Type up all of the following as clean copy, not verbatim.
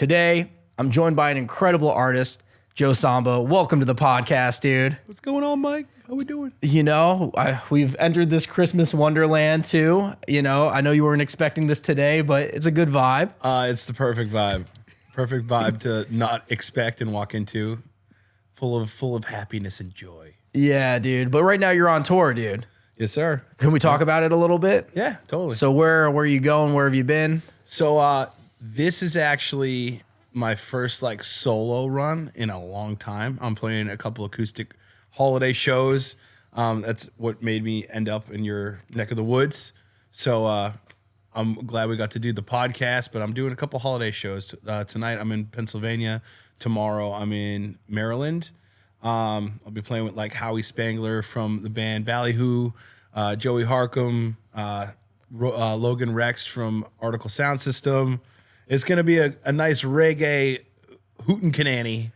Today, I'm joined by an incredible artist, Joe Samba. Welcome to the podcast, dude. What's going on, Mike? How we doing? You know, we've entered this Christmas wonderland too. You know, I know you weren't expecting this today, but it's a good vibe. It's the perfect vibe. Perfect vibe to not expect and walk into. Full of happiness and joy. Yeah, dude. But right now you're on tour, dude. Yes, sir. Can we talk about it a little bit? Yeah, totally. So where are you going? Where have you been? So this is actually my first like solo run in a long time. I'm playing a couple acoustic holiday shows. That's what made me end up in your neck of the woods. So I'm glad we got to do the podcast, but I'm doing a couple holiday shows. Tonight I'm in Pennsylvania. Tomorrow I'm in Maryland. I'll be playing with like Howie Spangler from the band Ballyhoo, Joey Harcum, Logan Rex from Article Sound System. It's gonna be a nice reggae hootenanny.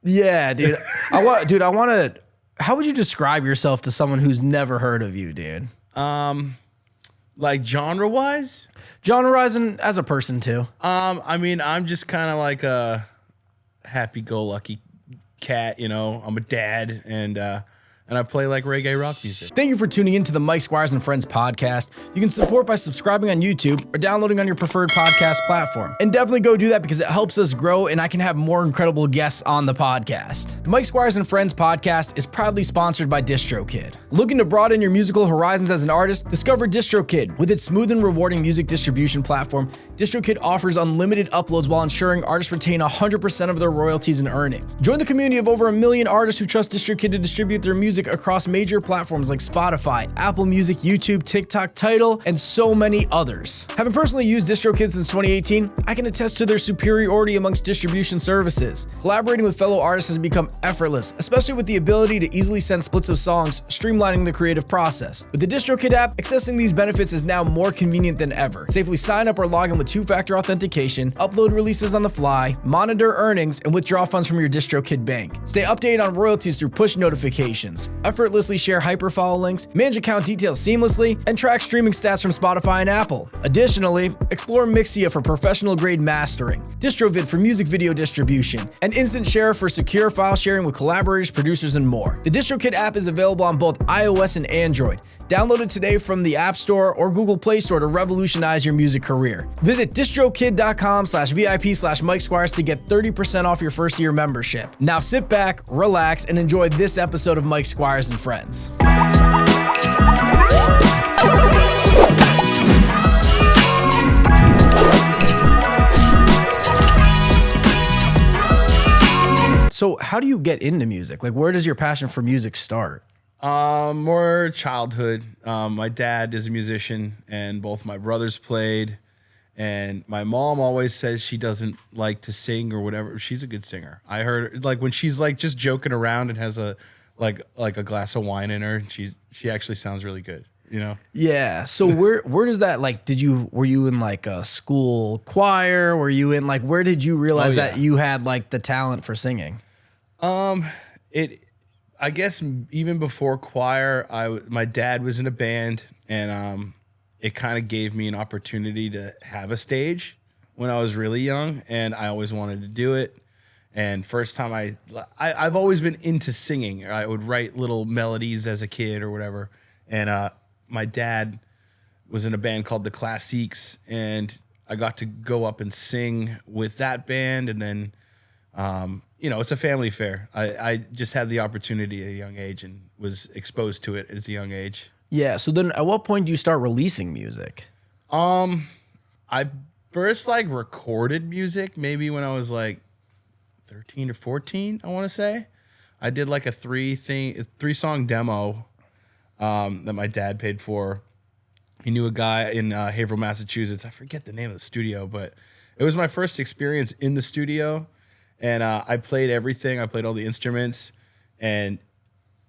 Yeah, dude. I want to. How would you describe yourself to someone who's never heard of you, dude? Like genre-wise? Genre-wise and as a person too. I mean, I'm just kind of like a happy-go-lucky cat, you know. I'm a dad, and I play like reggae rock music. Thank you for tuning in to the Mike Squires and Friends podcast. You can support by subscribing on YouTube or downloading on your preferred podcast platform. And definitely go do that because it helps us grow and I can have more incredible guests on the podcast. The Mike Squires and Friends podcast is proudly sponsored by DistroKid. Looking to broaden your musical horizons as an artist? Discover DistroKid. With its smooth and rewarding music distribution platform, DistroKid offers unlimited uploads while ensuring artists retain 100% of their royalties and earnings. Join the community of over 1 million artists who trust DistroKid to distribute their music across major platforms like Spotify, Apple Music, YouTube, TikTok, Tidal, and so many others. Having personally used DistroKid since 2018, I can attest to their superiority amongst distribution services. Collaborating with fellow artists has become effortless, especially with the ability to easily send splits of songs, streamlining the creative process. With the DistroKid app, accessing these benefits is now more convenient than ever. Safely sign up or log in with two-factor authentication, upload releases on the fly, monitor earnings, and withdraw funds from your DistroKid bank. Stay updated on royalties through push notifications. Effortlessly share hyperfollow links, manage account details seamlessly, and track streaming stats from Spotify and Apple. Additionally, explore Mixia for professional-grade mastering, DistroVid for music video distribution, and Instant Share for secure file sharing with collaborators, producers, and more. The DistroKid app is available on both iOS and Android. Download it today from the App Store or Google Play Store to revolutionize your music career. Visit distrokid.com/VIP/Mike Squires to get 30% off your first year membership. Now sit back, relax, and enjoy this episode of Mike Squires and Friends. So how do you get into music? Like, where does your passion for music start? More childhood. My dad is a musician, and both my brothers played. And my mom always says she doesn't like to sing or whatever. She's a good singer. I heard like when she's like just joking around and has a like a glass of wine in her. She actually sounds really good. You know? Yeah. So where does that like? Were you in like a school choir? Were you in like where did you realize that you had like the talent for singing? I guess even before choir, my dad was in a band, and it kind of gave me an opportunity to have a stage when I was really young, and I always wanted to do it. And first time I've always been into singing. I would write little melodies as a kid or whatever, and my dad was in a band called the Classiques, and I got to go up and sing with that band, and then. You know, it's a family affair. I just had the opportunity at a young age and was exposed to it at a young age. Yeah. So then at what point do you start releasing music? I first like recorded music maybe when I was like 13 or 14, I want to say. I did like a three song demo that my dad paid for. He knew a guy in Haverhill, Massachusetts. I forget the name of the studio, but it was my first experience in the studio. And I played everything. I played all the instruments, and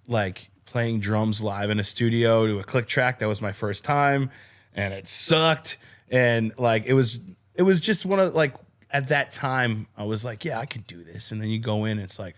like playing drums live in a studio to a click track. That was my first time, and it sucked. And like it was just one of like at that time I was like, yeah, I can do this. And then you go in, and it's like,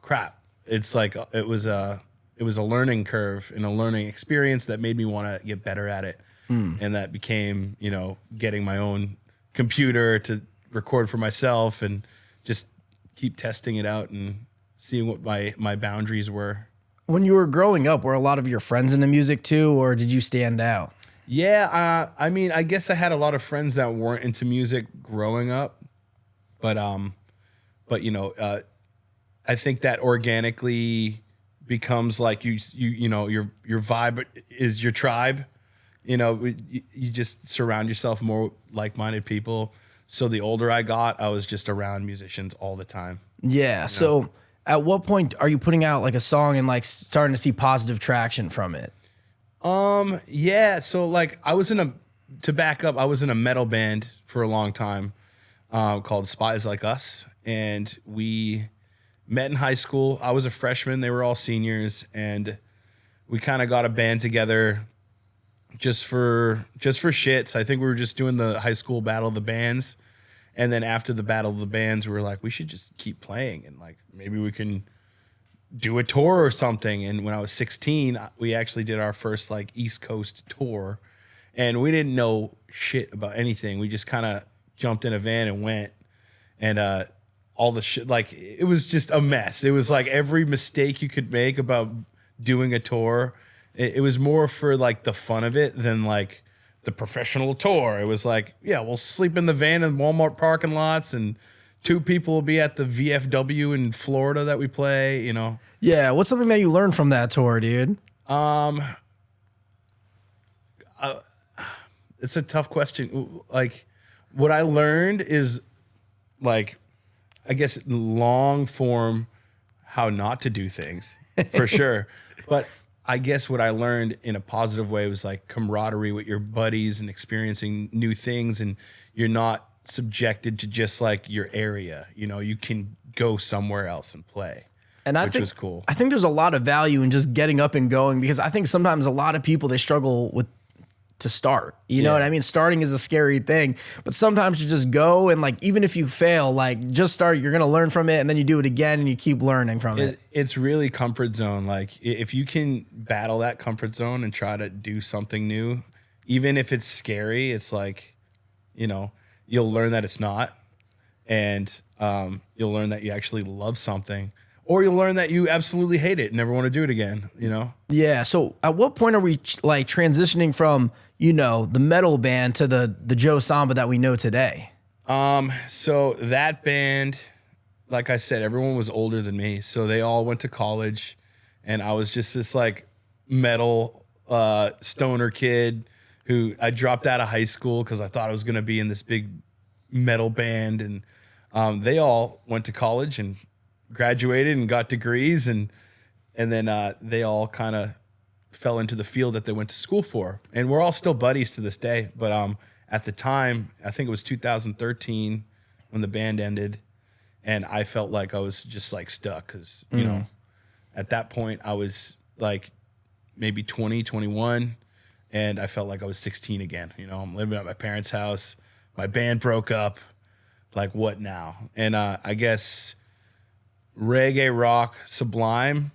crap. It's like it was a learning curve and a learning experience that made me want to get better at it. And that became, you know, getting my own computer to record for myself and just keep testing it out and seeing what my boundaries were. When you were growing up, were a lot of your friends into music too, or did you stand out? Yeah, I mean, I guess I had a lot of friends that weren't into music growing up, but you know, I think that organically becomes like you know, your vibe is your tribe. You know, you just surround yourself more with like-minded people. So the older I got, I was just around musicians all the time. Yeah. So at what point are you putting out like a song and like starting to see positive traction from it? Yeah. So like I was in a metal band for a long time, called Spies Like Us. And we met in high school. I was a freshman. They were all seniors. And we kind of got a band together just for shits. I think we were just doing the high school battle of the bands. And then after the battle of the bands, we were like, we should just keep playing and like maybe we can do a tour or something. And when I was 16, we actually did our first like East Coast tour, and we didn't know shit about anything. We just kind of jumped in a van and went, and all the shit, like it was just a mess. It was like every mistake you could make about doing a tour. It was more for like the fun of it than like the professional tour. It was like, yeah, we'll sleep in the van in Walmart parking lots, and 2 people will be at the VFW in Florida that we play, you know? Yeah. What's something that you learned from that tour, dude? It's a tough question. Like what I learned is like, I guess long form, how not to do things for sure. But I guess what I learned in a positive way was like camaraderie with your buddies and experiencing new things, and you're not subjected to just like your area. You know, you can go somewhere else and play. And which was cool. I think there's a lot of value in just getting up and going, because I think sometimes a lot of people, they struggle with to start. You know what I mean? Starting is a scary thing, but sometimes you just go, and like even if you fail, like just start, you're going to learn from it, and then you do it again and you keep learning from it. It's really comfort zone. Like if you can battle that comfort zone and try to do something new, even if it's scary, it's like, you know, you'll learn that it's not, and you'll learn that you actually love something, or you'll learn that you absolutely hate it and never want to do it again, you know? Yeah. So at what point are we like transitioning from, you know, the metal band to the Joe Samba that we know today? So that band, like I said, everyone was older than me. So they all went to college, and I was just this like metal stoner kid who I dropped out of high school because I thought I was going to be in this big metal band. And they all went to college and graduated and got degrees, and then they all kind of fell into the field that they went to school for. And we're all still buddies to this day. But at the time, I think it was 2013 when the band ended, and I felt like I was just like stuck because, you know, at that point I was like maybe 20, 21, and I felt like I was 16 again. You know, I'm living at my parents' house. My band broke up. Like, what now? And I guess reggae, rock, Sublime,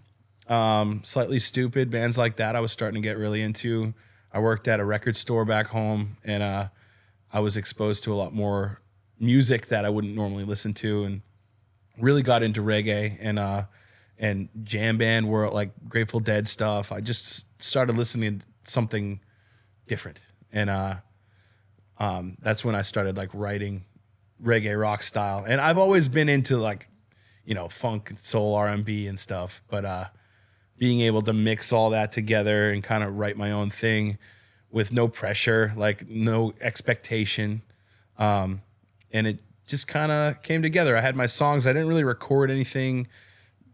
Slightly Stupid, bands like that I was starting to get really into. I worked at a record store back home, and I was exposed to a lot more music that I wouldn't normally listen to, and really got into reggae and jam band world, like Grateful Dead stuff. I just started listening to something different, and that's when I started like writing reggae rock style. And I've always been into like, you know, funk, soul, R&B and stuff, but being able to mix all that together and kind of write my own thing with no pressure, like no expectation, and it just kind of came together. I had my songs. I didn't really record anything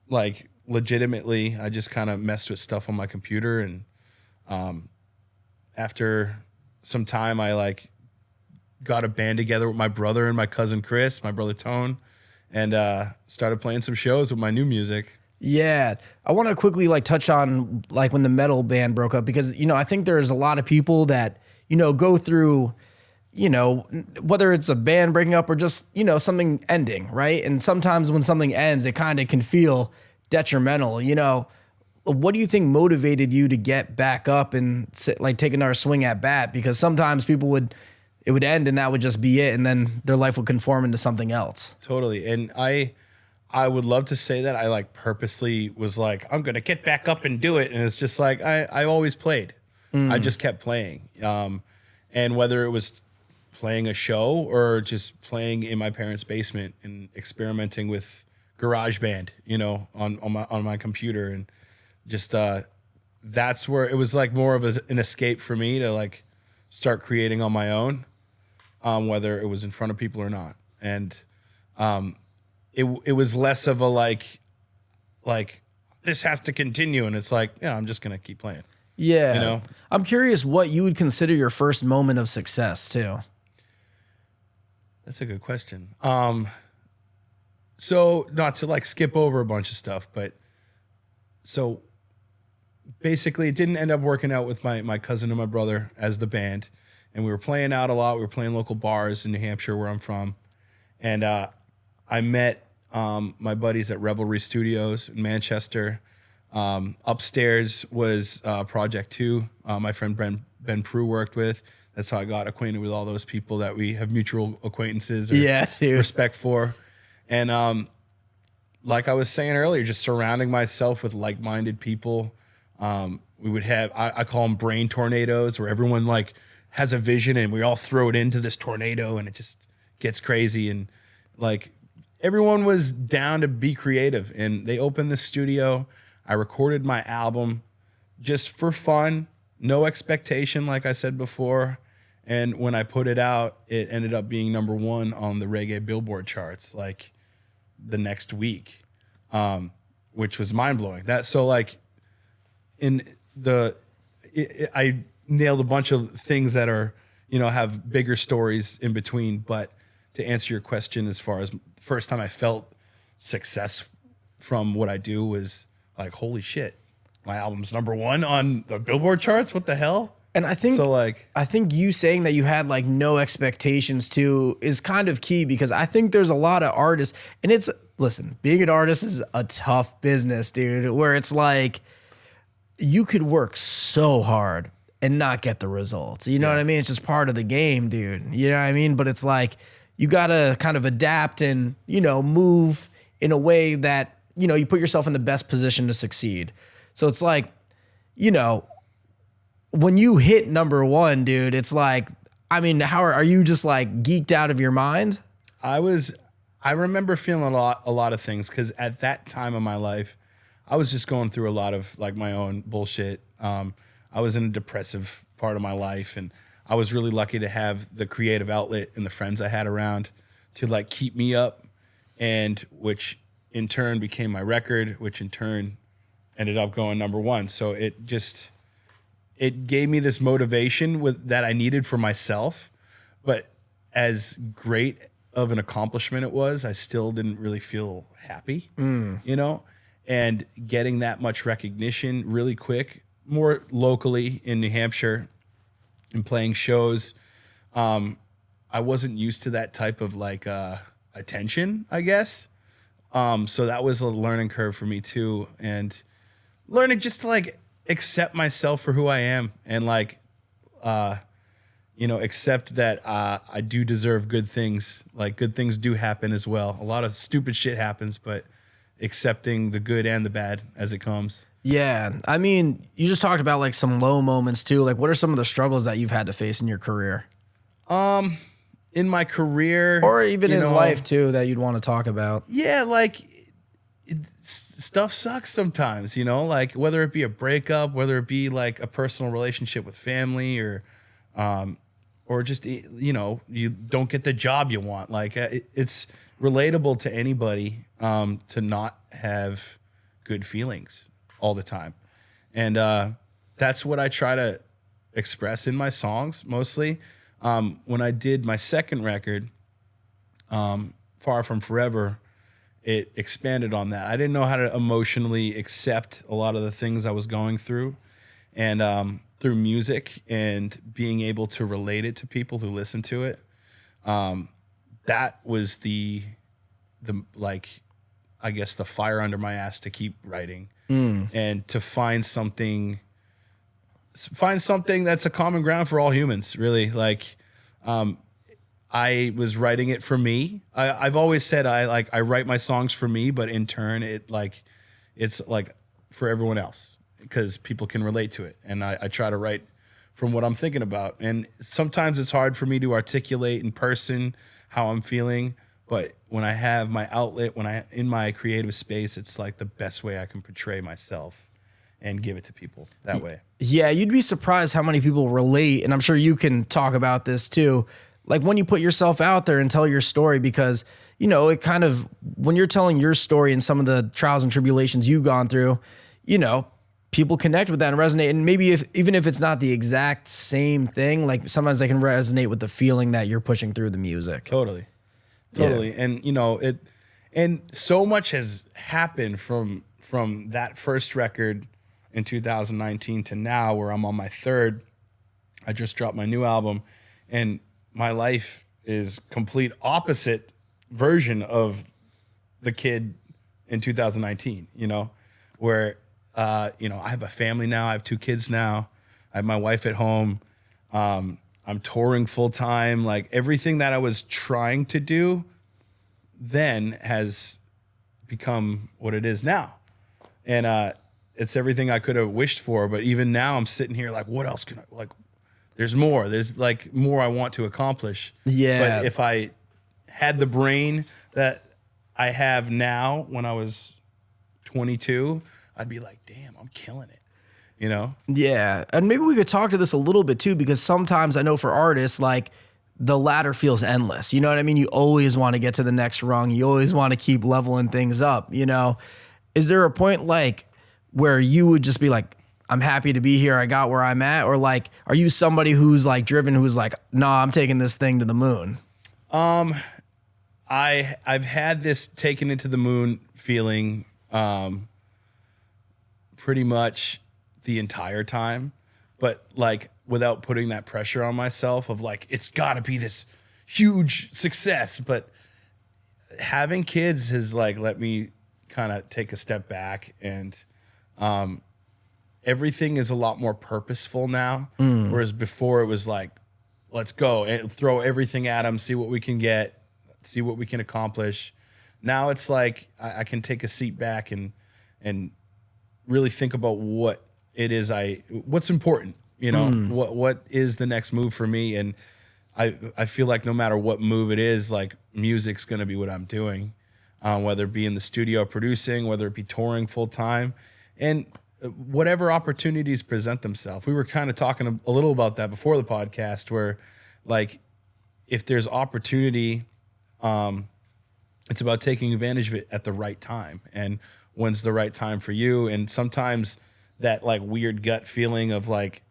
like legitimately. I just kind of messed with stuff on my computer, and after some time, I like got a band together with my brother and my cousin Chris, my brother Tone, and started playing some shows with my new music. Yeah. I want to quickly like touch on like when the metal band broke up, because, you know, I think there's a lot of people that, you know, go through, you know, whether it's a band breaking up or just, you know, something ending, right? And sometimes when something ends, it kind of can feel detrimental. You know, what do you think motivated you to get back up and like take another swing at bat? Because sometimes people would it would end and that would just be it. And then their life would conform into something else. Totally. And I would love to say that I like purposely was like, I'm going to get back up and do it. And it's just like, I always played. I just kept playing. And whether it was playing a show or just playing in my parents' basement and experimenting with GarageBand, you know, on my computer, and just that's where it was like more of an escape for me to like start creating on my own, whether it was in front of people or not. And it was less of a like this has to continue, and it's like, yeah, I'm just gonna keep playing. Yeah. You know? I'm curious what you would consider your first moment of success too. That's a good question. So not to like skip over a bunch of stuff, but so basically it didn't end up working out with my cousin and my brother as the band. And we were playing out a lot. We were playing local bars in New Hampshire where I'm from. And I met my buddies at Revelry Studios in Manchester. Upstairs was Project 2, my friend Ben Prue worked with. That's how I got acquainted with all those people that we have mutual acquaintances or respect for. And like I was saying earlier, just surrounding myself with like-minded people. We would have, I call them brain tornadoes, where everyone like has a vision and we all throw it into this tornado and it just gets crazy. And like everyone was down to be creative. And they opened the studio. I recorded my album just for fun, no expectation, like I said before. And when I put it out, it ended up being #1 on the Reggae Billboard charts like the next week, which was mind blowing. I nailed a bunch of things that are, you know, have bigger stories in between. But to answer your question, as far as the first time I felt success from what I do was like, holy shit, my album's #1 on the Billboard charts. What the hell? And I think so like, I think you saying that you had like no expectations too is kind of key, because I think there's a lot of artists, and listen, being an artist is a tough business, dude, where it's like you could work so hard and not get the results. You know what I mean? It's just part of the game, dude. You know what I mean? But it's like you got to kind of adapt and, you know, move in a way that, you know, you put yourself in the best position to succeed. So it's like, you know, when you hit #1, dude, it's like, I mean, how are you just like geeked out of your mind? I remember feeling a lot of things, because at that time of my life, I was just going through a lot of like my own bullshit. I was in a depressive part of my life, and I was really lucky to have the creative outlet and the friends I had around to like keep me up, and which in turn became my record, which in turn ended up going #1. So it gave me this motivation that I needed for myself. But as great of an accomplishment it was, I still didn't really feel happy, you know? And getting that much recognition really quick, more locally in New Hampshire and playing shows, I wasn't used to that type of like attention, I guess. So that was a learning curve for me too. And learning just to like accept myself for who I am, and like, you know, accept that I do deserve good things. Like good things do happen as well. A lot of stupid shit happens, but accepting the good and the bad as it comes. Yeah. I mean, you just talked about like some low moments too. Like what are some of the struggles that you've had to face in your career? In my career, or even in life too, that you'd want to talk about? Yeah. Like stuff sucks sometimes, you know, like whether it be a breakup, whether it be like a personal relationship with family, or just, you know, you don't get the job you want. Like it's relatable to anybody to not have good feelings all the time. And that's what I try to express in my songs mostly. When I did my second record, Far From Forever, it expanded on that. I didn't know how to emotionally accept a lot of the things I was going through. And through music and being able to relate it to people who listen to it, that was the like, I guess the fire under my ass to keep writing and to find something that's a common ground for all humans, really. Like, I was writing it for me. I've always said I write my songs for me, but in turn it's like for everyone else because people can relate to it. And I try to write from what I'm thinking about. And sometimes it's hard for me to articulate in person how I'm feeling. But when I have my outlet, in my creative space, it's like the best way I can portray myself and give it to people that way. Yeah, you'd be surprised how many people relate. And I'm sure you can talk about this too. Like when you put yourself out there and tell your story, because, you know, it kind of, when you're telling your story and some of the trials and tribulations you've gone through, you know, people connect with that and resonate. And maybe even if it's not the exact same thing, like sometimes they can resonate with the feeling that you're pushing through the music. Totally. Yeah. And, you know, and so much has happened from that first record in 2019 to now where I'm on my third. I just dropped my new album and my life is complete opposite version of the kid in 2019, you know, where, you know, I have a family now. I have 2 kids now. I have my wife at home. I'm touring full time. Like everything that I was trying to do then has become what it is now. And it's everything I could have wished for. But even now I'm sitting here like, what else can I, like, there's more. There's like more I want to accomplish. Yeah. But if I had the brain that I have now when I was 22, I'd be like, damn, I'm killing it. You know? Yeah. And maybe we could talk to this a little bit too, because sometimes I know for artists, like the ladder feels endless. You know what I mean? You always want to get to the next rung. You always want to keep leveling things up. You know, is there a point like where you would just be like, I'm happy to be here. I got where I'm at. Or like, are you somebody who's like driven, who's like, nah, I'm taking this thing to the moon? I've had this taken into the moon feeling, pretty much the entire time, but like without putting that pressure on myself of like, it's gotta be this huge success. But having kids has like, let me kind of take a step back and, everything is a lot more purposeful now. Whereas before it was like, let's go and throw everything at them, see what we can get, see what we can accomplish. Now it's like, I can take a seat back and really think about what it is what's important, you know, what is the next move for me. And I feel like no matter what move it is, like music's going to be what I'm doing, whether it be in the studio producing, whether it be touring full time, and whatever opportunities present themselves. We were kind of talking a little about that before the podcast, where like, if there's opportunity, it's about taking advantage of it at the right time. And when's the right time for you? And sometimes that like weird gut feeling of like,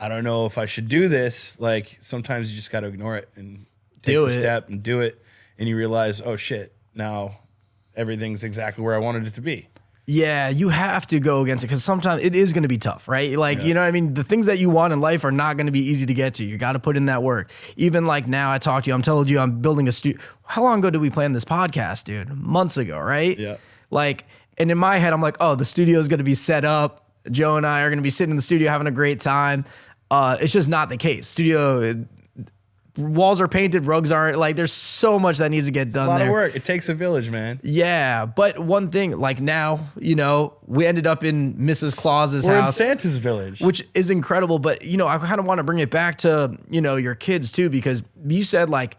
I don't know if I should do this. Like sometimes you just got to ignore it and take the step and do it. And you realize, oh shit, now everything's exactly where I wanted it to be. Yeah, you have to go against it because sometimes it is going to be tough, right? Like, you know what I mean? The things that you want in life are not going to be easy to get to. You got to put in that work. Even like now I talked to you, I'm telling you, I'm building a studio. How long ago did we plan this podcast, dude? Months ago, right? Yeah. Like, and in my head, I'm like, oh, the studio is going to be set up. Joe and I are going to be sitting in the studio having a great time. It's just not the case. Studio, walls are painted, rugs aren't. Like, there's so much that needs to get done there. A lot of work. It takes a village, man. Yeah, but one thing, like now, you know, we ended up in Mrs. Claus's We're house. in Santa's village. Which is incredible. But, you know, I kind of want to bring it back to, you know, your kids too, because you said like,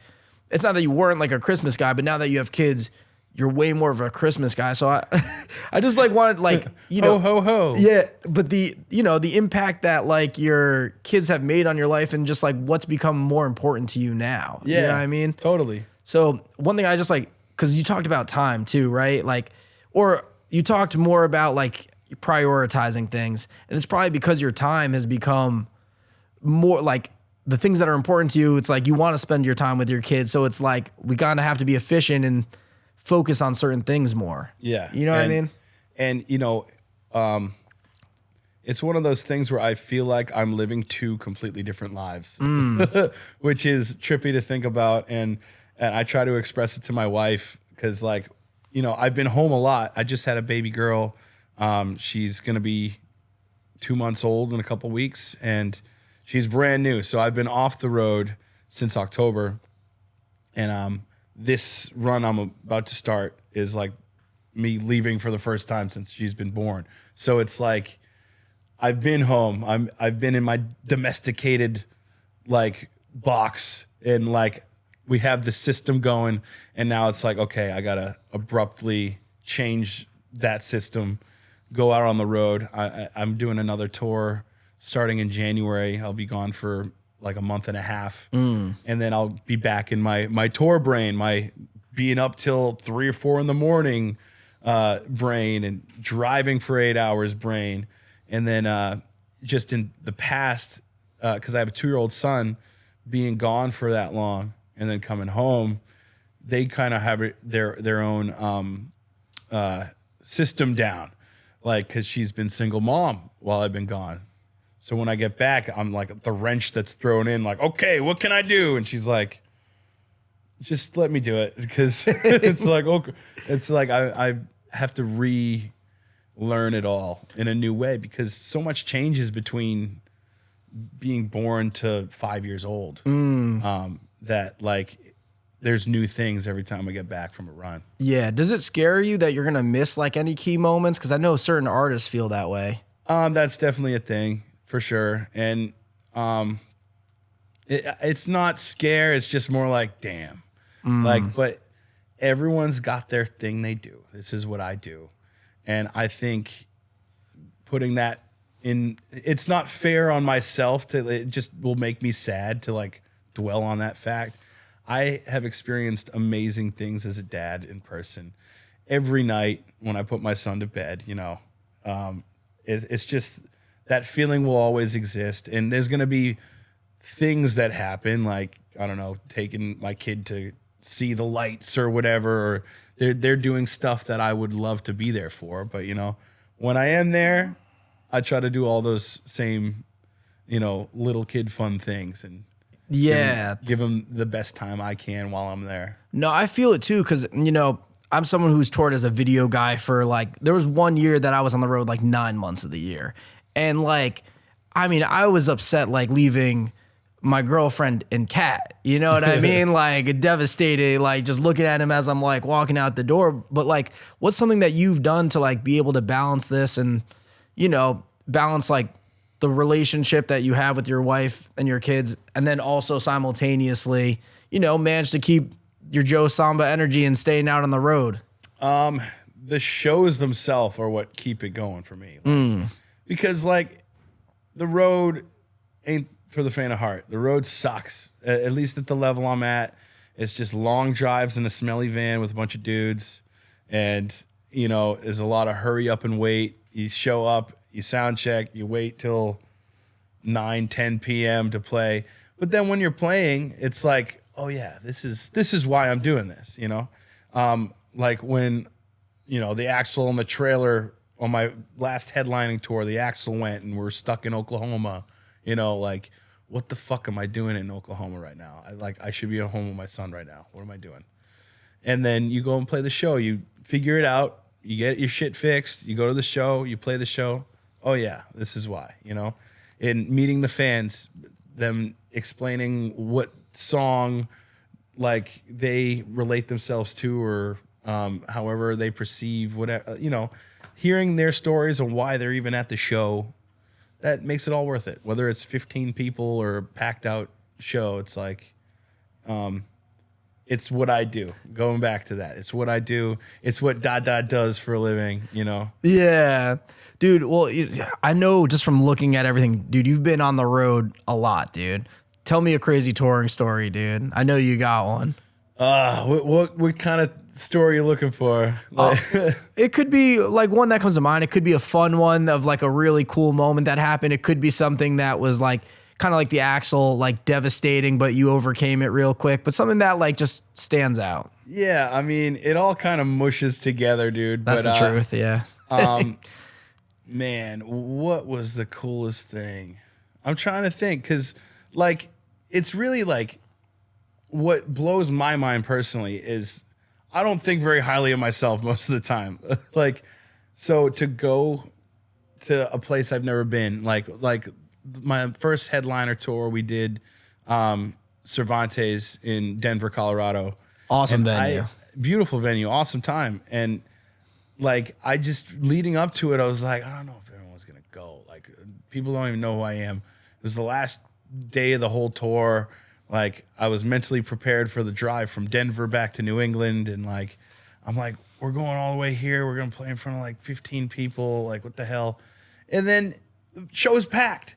it's not that you weren't like a Christmas guy, but now that you have kids, you're way more of a Christmas guy. So I just like wanted like, you know, ho, ho, ho. Yeah. But you know, the impact that like your kids have made on your life and just like what's become more important to you now. Yeah. You know what I mean? Totally. So one thing I just like, cause you talked about time too, right? Like, or you talked more about like prioritizing things, and it's probably because your time has become more like the things that are important to you. It's like, you want to spend your time with your kids. So it's like, we kind of have to be efficient and focus on certain things more. Yeah. You know what I mean? And, you know, it's one of those things where I feel like I'm living 2 completely different lives, which is trippy to think about. And I try to express it to my wife because, like, you know, I've been home a lot. I just had a baby girl. She's going to be 2 months old in a couple weeks, and she's brand new. So I've been off the road since October. And this run I'm about to start is like me leaving for the first time since she's been born. So it's like I've been home. I've been in my domesticated like box, and like we have the system going, and now it's like, okay, I gotta abruptly change that system, go out on the road. I'm doing another tour starting in January. I'll be gone for like a month and a half, and then I'll be back in my tour brain, my being up till 3 or 4 in the morning brain, and driving for 8 hours brain. And then just in the past, because I have a 2-year-old son, being gone for that long and then coming home, they kind of have their own system down, like, because she's been single mom while I've been gone. So when I get back, I'm like the wrench that's thrown in, like, okay, what can I do? And she's like, just let me do it, because it's like, okay, it's like I have to relearn it all in a new way, because so much changes between being born to 5 years old, that like there's new things every time I get back from a run. Yeah. Does it scare you that you're gonna miss like any key moments? Because I know certain artists feel that way. That's definitely a thing for sure. And it's not scare. It's just more like, damn. Like, but everyone's got their thing they do. This is what I do. And I think putting that in, it's not fair on myself it just will make me sad to like dwell on that fact. I have experienced amazing things as a dad in person. Every night when I put my son to bed, you know, it's just that feeling will always exist. And there's going to be things that happen, like, I don't know, taking my kid to see the lights or whatever, or they're doing stuff that I would love to be there for. But, you know, when I am there, I try to do all those same, you know, little kid fun things, and give them the best time I can while I'm there. No, I feel it too, because, you know, I'm someone who's toured as a video guy for like, there was 1 year that I was on the road like 9 months of the year. And like, I mean, I was upset like leaving my girlfriend and cat, you know what I mean? Like devastated, like just looking at him as I'm like walking out the door. But like, what's something that you've done to like be able to balance this and, you know, balance like the relationship that you have with your wife and your kids, and then also simultaneously, you know, manage to keep your Joe Samba energy and staying out on the road? The shows themselves are what keep it going for me. Like, because like the road ain't for the faint of heart. The road sucks, at least at the level I'm at. It's just long drives in a smelly van with a bunch of dudes. And, you know, there's a lot of hurry up and wait. You show up, you sound check, you wait till 9, 10 p.m. to play. But then when you're playing, it's like, oh yeah, this is why I'm doing this, you know? Like when, you know, the axle and the trailer on my last headlining tour, the axle went and we're stuck in Oklahoma, you know, like, what the fuck am I doing in Oklahoma right now? I should be at home with my son right now. What am I doing? And then you go and play the show. You figure it out. You get your shit fixed. You go to the show. You play the show. Oh, yeah, this is why, you know? And meeting the fans, them explaining what song, like, they relate themselves to, or however they perceive whatever, you know, hearing their stories and why they're even at the show, that makes it all worth it. Whether it's 15 people or a packed out show, it's like, it's what I do. Going back to that, it's what I do. It's what Dada does for a living, you know? Yeah, dude. Well, I know just from looking at everything, dude, you've been on the road a lot, dude. Tell me a crazy touring story, dude. I know you got one. What kind of story you looking for? It could be like one that comes to mind. It could be a fun one of like a really cool moment that happened. It could be something that was like kind of like the axle, like devastating, but you overcame it real quick. But something that like just stands out. Yeah, I mean, it all kind of mushes together, dude. That's the truth, yeah. Man, what was the coolest thing? I'm trying to think, because like it's really like what blows my mind personally is I don't think very highly of myself most of the time. Like, so to go to a place I've never been, like my first headliner tour we did Cervantes in Denver, Colorado. Awesome And venue. Beautiful venue, awesome time. And like, I just leading up to it, I was like, I don't know if everyone's gonna go. Like, people don't even know who I am. It was the last day of the whole tour. Like, I was mentally prepared for the drive from Denver back to New England, and like, I'm like, we're going all the way here. We're gonna play in front of like 15 people. Like, what the hell? And then the show's packed.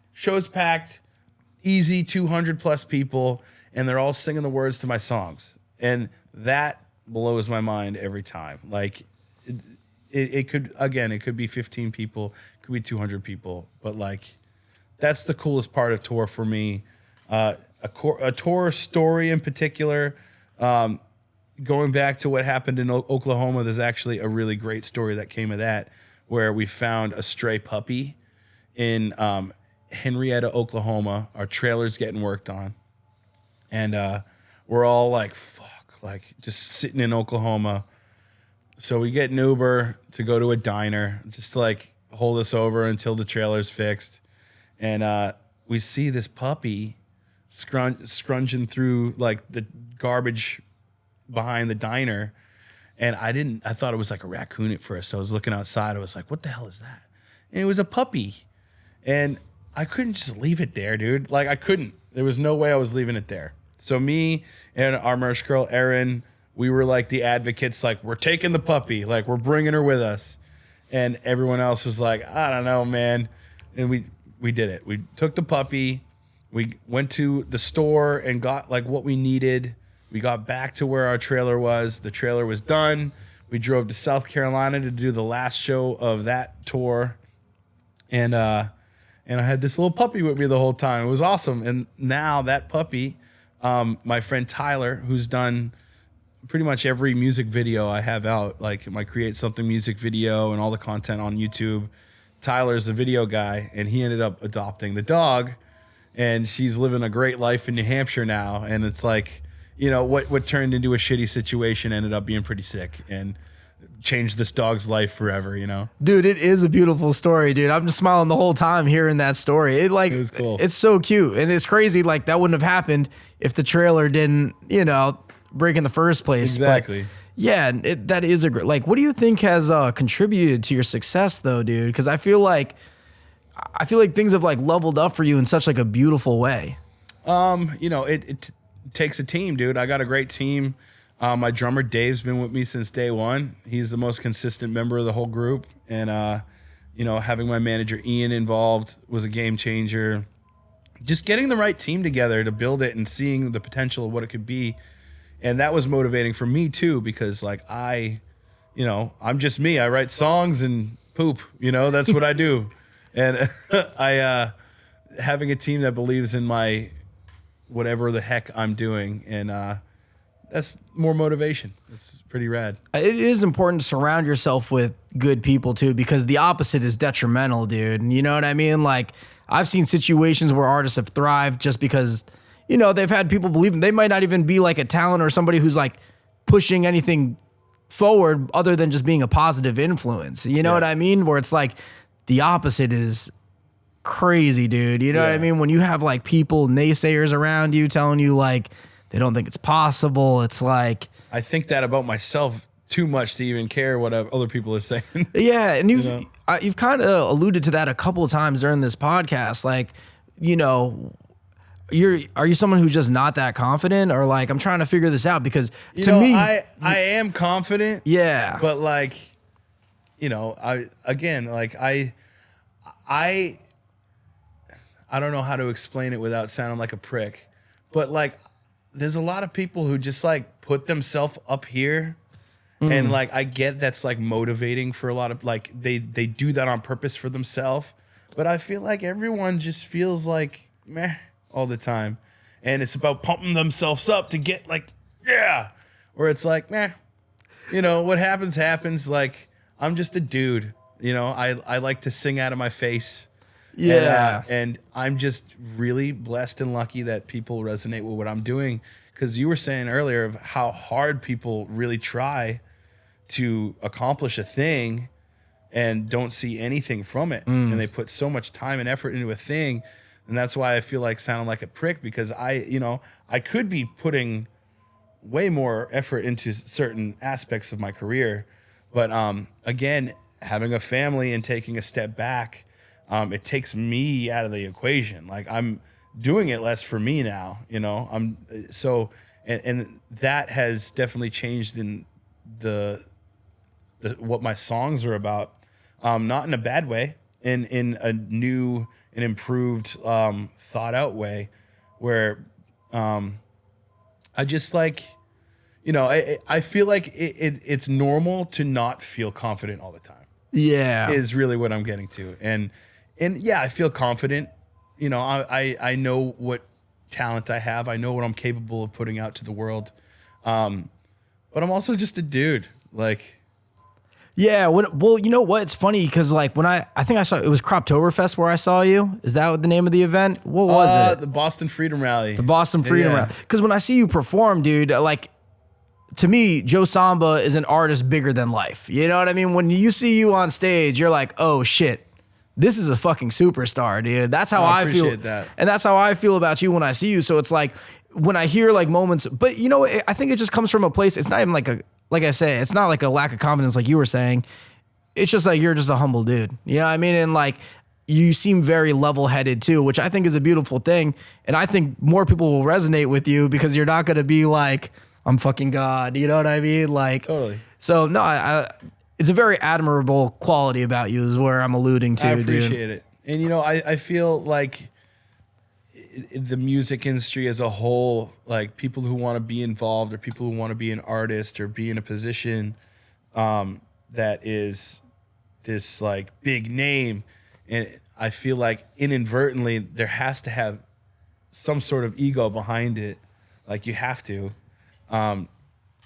Easy 200 plus people, and they're all singing the words to my songs, and that blows my mind every time. Like, it could be 15 people, it could be 200 people, but like, that's the coolest part of tour for me. A tour story in particular, going back to what happened in Oklahoma, there's actually a really great story that came of that, where we found a stray puppy in Henrietta, Oklahoma. Our trailer's getting worked on, and we're all like, fuck, like just sitting in Oklahoma. So we get an Uber to go to a diner just to like hold us over until the trailer's fixed. And we see this puppy scrunging through like the garbage behind the diner. And I thought it was like a raccoon at first. I was looking outside. I was like, what the hell is that? And it was a puppy. And I couldn't just leave it there, dude. Like, I couldn't. There was no way I was leaving it there. So me and our merch girl, Erin, we were like the advocates, like, we're taking the puppy, like, we're bringing her with us. And everyone else was like, I don't know, man. And we did it. We took the puppy. We went to the store and got like what we needed. We got back to where our trailer was. The trailer was done. We drove to South Carolina to do the last show of that tour. And I had this little puppy with me the whole time. It was awesome. And now that puppy, my friend Tyler, who's done pretty much every music video I have out, like my Create Something music video and all the content on YouTube. Tyler's the video guy, and he ended up adopting the dog, and she's living a great life in New Hampshire now. And it's like, you know, what turned into a shitty situation ended up being pretty sick and changed this dog's life forever, you know? Dude, it is a beautiful story, dude. I'm just smiling the whole time hearing that story. It was cool. It's so cute. And it's crazy. Like, that wouldn't have happened if the trailer didn't, you know, break in the first place. Exactly. But yeah, that is a great, like, what do you think has contributed to your success though, dude? Because I feel like things have like leveled up for you in such like a beautiful way. You know, it takes a team, dude. I got a great team. My drummer Dave's been with me since day one. He's the most consistent member of the whole group. And, you know, having my manager Ian involved was a game changer. Just getting the right team together to build it and seeing the potential of what it could be. And that was motivating for me too, because like I'm just me. I write songs and poop, you know, that's what I do. And having a team that believes in my whatever the heck I'm doing, and that's more motivation. It's pretty rad. It is important to surround yourself with good people too, because the opposite is detrimental, dude. You know what I mean? Like, I've seen situations where artists have thrived just because, you know, they've had people believe them. They might not even be like a talent or somebody who's like pushing anything forward other than just being a positive influence. You know what I mean? Where it's like the opposite is crazy, dude. You know what I mean? When you have like people, naysayers around you telling you like they don't think it's possible, it's like, I think that about myself too much to even care what other people are saying. Yeah, and you've kind of alluded to that a couple of times during this podcast. Like, you know, are you someone who's just not that confident, or like, I'm trying to figure this out? Because to me, I am confident. Yeah, but like, you know, I don't know how to explain it without sounding like a prick, but like, there's a lot of people who just like put themselves up here. And like, I get that's like motivating for a lot of, like, they do that on purpose for themselves. But I feel like everyone just feels like meh all the time. And it's about pumping themselves up to get like, yeah. Where it's like, meh, you know, what happens. Like, I'm just a dude, you know, I like to sing out of my face. Yeah. And I'm just really blessed and lucky that people resonate with what I'm doing. Because you were saying earlier of how hard people really try to accomplish a thing and don't see anything from it. And they put so much time and effort into a thing And that's why I feel like sounding like a prick, because I could be putting way more effort into certain aspects of my career. But again, having a family and taking a step back, it takes me out of the equation. Like, I'm doing it less for me now, and that has definitely changed in the what my songs are about. Not in a bad way, in a new and improved, thought out way, where I just like, I feel like it's normal to not feel confident all the time. Yeah. Is really what I'm getting to. And yeah, I feel confident. I know what talent I have. I know what I'm capable of putting out to the world. But I'm also just a dude. Like, Yeah, well, you know what? It's funny because like when I think I saw, it was Croptoberfest where I saw you. Is that the name of the event? What was it? The Boston Freedom Rally. The Boston Freedom Rally. Because when I see you perform, dude, like, to me, Joe Samba is an artist bigger than life. You know what I mean? When you see you on stage, you're like, oh shit, this is a fucking superstar, dude. That's how I feel. That. And that's how I feel about you when I see you. So it's like when I hear like moments, but I think it just comes from a place. It's not even like I say, it's not like a lack of confidence like you were saying. It's just like you're just a humble dude. You know what I mean? And like you seem very level-headed too, which I think is a beautiful thing. And I think more people will resonate with you because you're not going to be like, I'm fucking God. You know what I mean? Like, totally. So no, it's a very admirable quality about you is where I'm alluding to. I appreciate it. And I feel like the music industry as a whole, like people who want to be involved or people who want to be an artist or be in a position that is this like big name, and I feel like inadvertently there has to have some sort of ego behind it. Like you have to.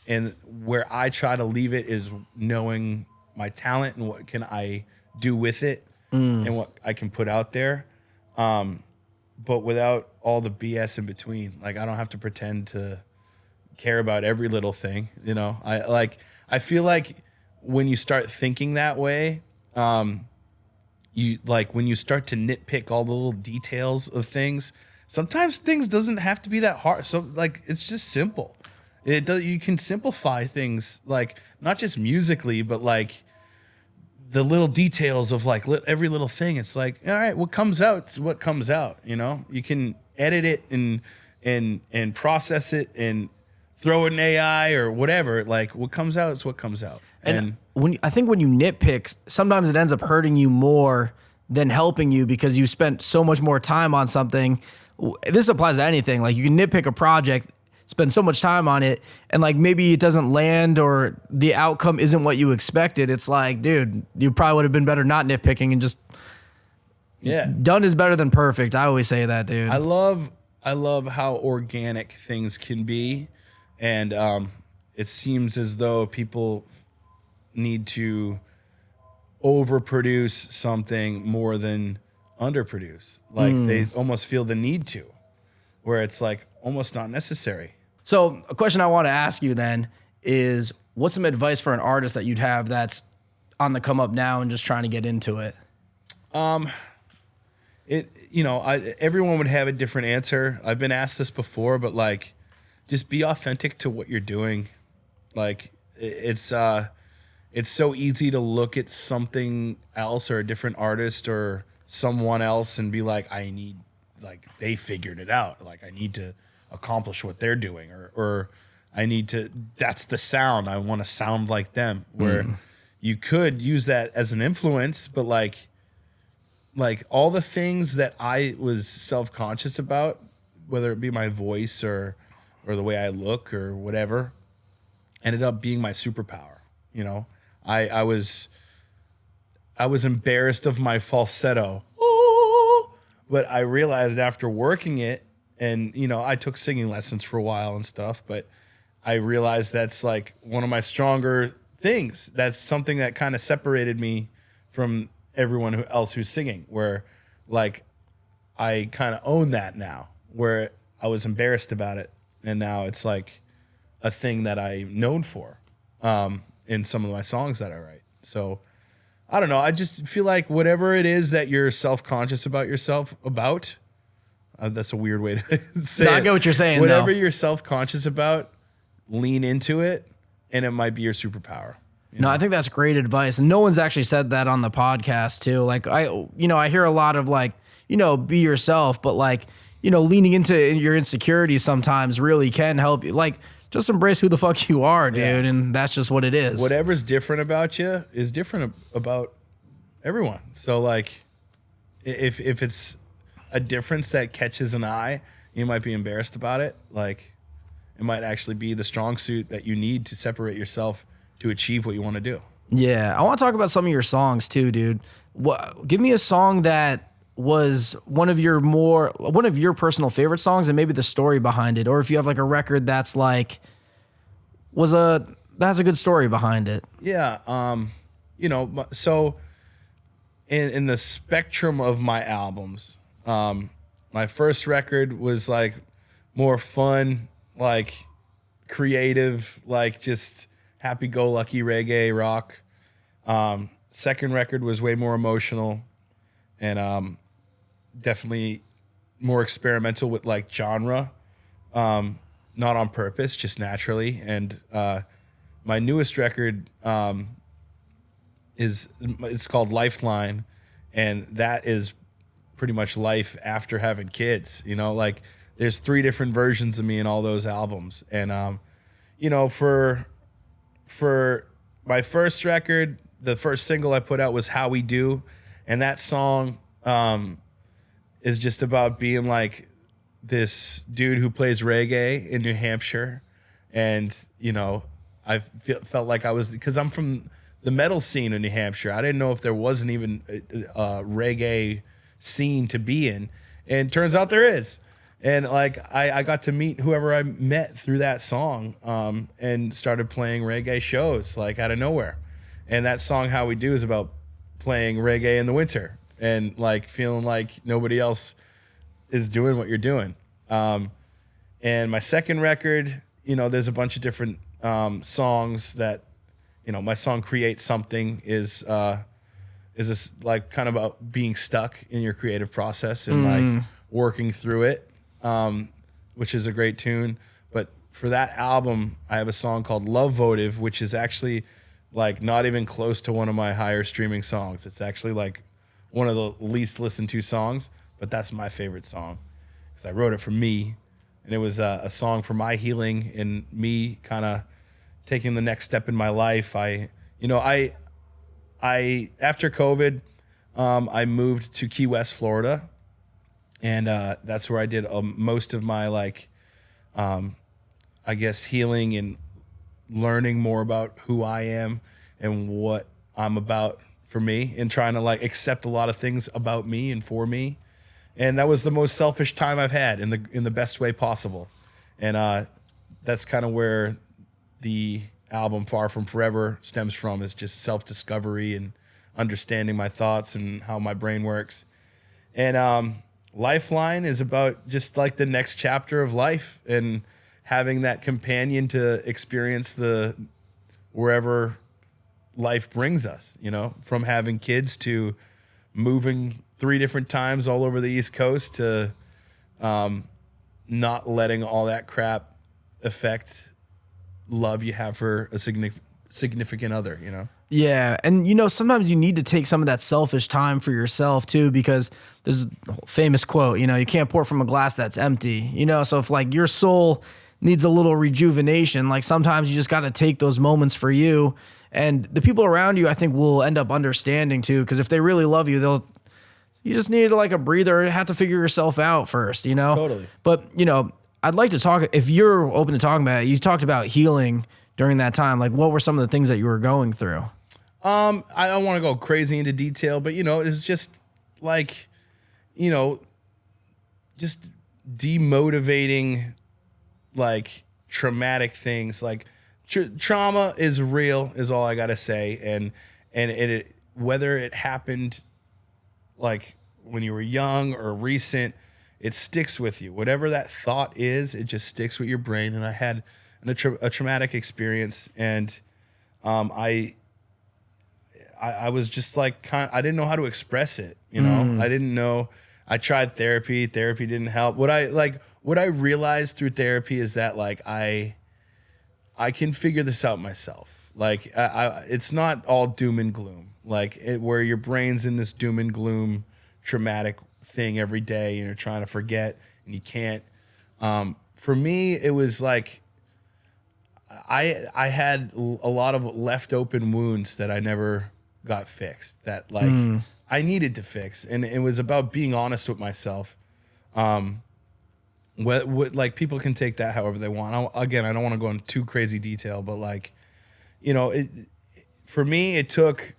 And where I try to leave it is knowing my talent and what can I do with it and what I can put out there. But without all the BS in between. Like I don't have to pretend to care about every little thing, I feel like when you start thinking that way, you like when you start to nitpick all the little details of things, sometimes things doesn't have to be that hard. So like it's just simple. It does. You can simplify things, like not just musically, but like the little details of like every little thing. It's like, all right, what comes out is what comes out. You can edit it and process it and throw it in AI or whatever. Like what comes out is what comes out. And I think when you nitpick, sometimes it ends up hurting you more than helping you because you spent so much more time on something. This applies to anything. Like you can nitpick a project, spend so much time on it, and like maybe it doesn't land or the outcome isn't what you expected. It's like, dude, you probably would have been better not nitpicking and just done is better than perfect. I always say that, dude. I love how organic things can be, and it seems as though people need to overproduce something more than underproduce. Like they almost feel the need to, where it's like almost not necessary. So a question I want to ask you then is, what's some advice for an artist that you'd have that's on the come up now and just trying to get into it? Everyone would have a different answer. I've been asked this before, but like, just be authentic to what you're doing. Like it's so easy to look at something else or a different artist or someone else and be like, they figured it out. Like I need to accomplish what they're doing, or I need to, that's the sound. I want to sound like them, where you could use that as an influence, but like all the things that I was self-conscious about, whether it be my voice or the way I look or whatever, ended up being my superpower. I was embarrassed of my falsetto, but I realized after working it, and I took singing lessons for a while and stuff, but I realized that's like one of my stronger things. That's something that kind of separated me from everyone else who's singing, where like I kind of own that now, where I was embarrassed about it, and now it's like a thing that I'm known for in some of my songs that I write. So I don't know. I just feel like whatever it is that you're self-conscious about yourself about, That's a weird way to say No, it. I get what you're saying, Whatever though. you're self-conscious about, lean into it, and it might be your superpower. No, I think that's great advice. And no one's actually said that on the podcast too. Like I hear a lot of like, be yourself, but like, leaning into your insecurities sometimes really can help you. Like, just embrace who the fuck you are, dude. Yeah. And that's just what it is. Whatever's different about you is different about everyone. So like, if it's a difference that catches an eye, you might be embarrassed about it. Like, it might actually be the strong suit that you need to separate yourself to achieve what you want to do. Yeah. I want to talk about some of your songs too, dude. Give me a song that was one of your personal favorite songs and maybe the story behind it. Or if you have like a record that's like, that has a good story behind it. Yeah. So in the spectrum of my albums, my first record was like more fun, like creative, like just happy-go-lucky reggae rock. Second record was way more emotional and definitely more experimental with like genre, not on purpose, just naturally. And my newest record it's called Lifeline, and that is pretty much life after having kids. Like there's 3 different versions of me in all those albums, and for my first record, the first single I put out was How We Do. And that song is just about being like this dude who plays reggae in New Hampshire. And, I felt like I was, because I'm from the metal scene in New Hampshire. I didn't know if there wasn't even a reggae scene to be in. And turns out there is. And like I got to meet whoever I met through that song, and started playing reggae shows like out of nowhere. And that song How We Do is about playing reggae in the winter and like feeling like nobody else is doing what you're doing. And my second record, there's a bunch of different songs that, my song Create Something is this like kind of about being stuck in your creative process and like working through it. Which is a great tune. But for that album, I have a song called Love Votive, which is actually like not even close to one of my higher streaming songs. It's actually like one of the least listened to songs, but that's my favorite song because I wrote it for me, and it was a song for my healing and me kind of taking the next step in my life. I after COVID, I moved to Key West, Florida. And that's where I did most of my like, I guess, healing and learning more about who I am and what I'm about for me, and trying to like accept a lot of things about me and for me. And that was the most selfish time I've had in the best way possible. And that's kind of where the album Far From Forever stems from, is just self-discovery and understanding my thoughts and how my brain works. And Lifeline is about just like the next chapter of life and having that companion to experience the wherever life brings us, from having kids to moving 3 different times all over the East Coast to not letting all that crap affect love you have for a significant other, Yeah, and sometimes you need to take some of that selfish time for yourself too, because there's a famous quote, you can't pour from a glass that's empty, so if like your soul needs a little rejuvenation, like sometimes you just got to take those moments for you, and the people around you I think will end up understanding too, because if they really love you, you just need like a breather, have to figure yourself out first, Totally. But I'd like to talk, if you're open to talking about it, you talked about healing during that time, like what were some of the things that you were going through? I don't want to go crazy into detail, but it was just like, just demotivating, like traumatic things. Like trauma is real, is all I gotta say, and it whether it happened like when you were young or recent, it sticks with you. Whatever that thought is, it just sticks with your brain. And I had a traumatic experience, and I was just like I didn't know how to express it. I didn't know. I tried therapy. Therapy didn't help. What I realized through therapy is that like I can figure this out myself. Like it's not all doom and gloom. Like where your brain's in this doom and gloom traumatic thing every day and you're trying to forget and you can't. For me, it was like I had a lot of left open wounds that I never got fixed that like I needed to fix. And it was about being honest with myself. What like people can take that however they want. Again, I don't want to go into too crazy detail, but like, you know, for me, it took